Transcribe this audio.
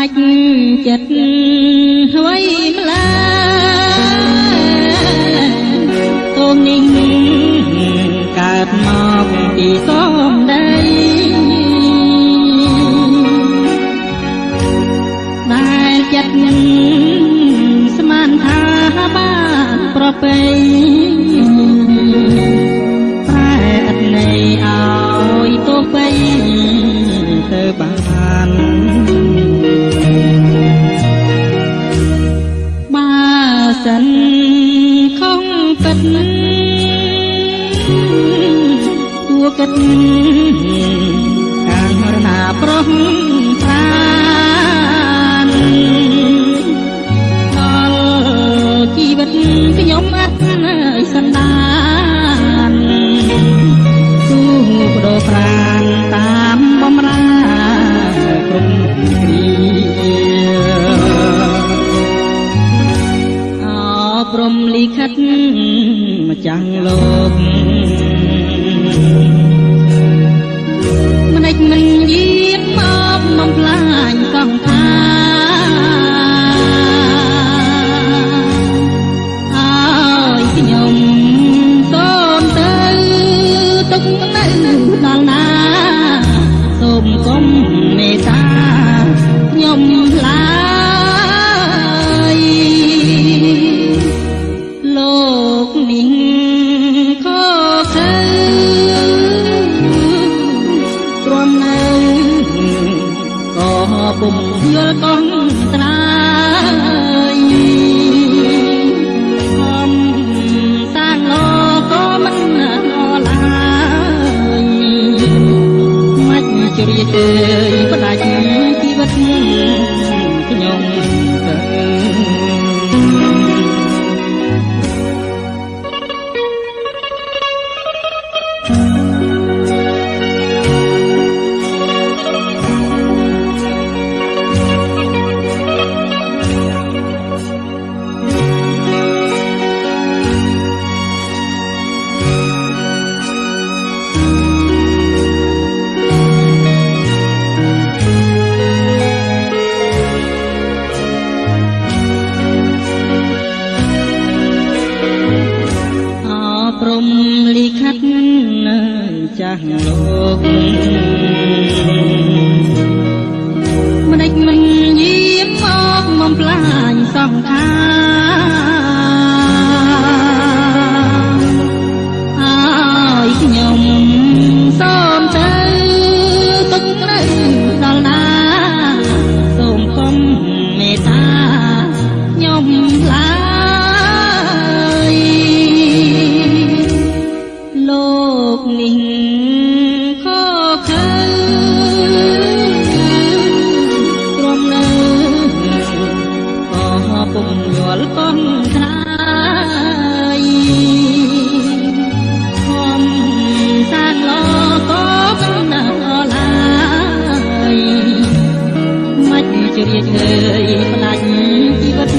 ច់ចិត្តហើយម្ល៉េះតូននេះកើតមកពីសំដីដែលចិត្តស្មានថាបានប្រពៃប្រែអត់នៃឲ្យទោះបីទៅបានបើសិនខំពិតគួរគិតខាងរណាប្រុសប្រានដល់ជីវិតខ្ញុំអត់សន្តានគូបដូរប្រានតាមបំរាគ្រប់គ្រាអព្រំលិខិតម្ចាស់លោកមិនមិនយាមមកបំផ្លាញសង្ខារឲ្យខ្ញុំសូមទៅទុកនៅដល់ណាសូមកុំមេត្តាខ្ញុំឡើយលោកនេះខកខើទ្រាំនៅក៏ពុំយល់កងត្រាយខំសាងលោកក៏មិនអឡាយមិនជ្រាបទេផ្ដាច់ជីវិតខ្ញុំទៅព្រំលិខិតចាស់លោកមិនមិនយាមមកបំផ្លាញសង្ខារឲ្យខ្ញុំសូមទៅទុកនៅដល់ណាសូមកុំមេត្តាខ្ញុំឡើយលោកនេះខកខើទ្រាំនៅក៏ពុំយល់កងត្រាយខំសាងឡក៏មិនឡើយមិនជ្រាបឃើញផ្ដាច់ជីវិត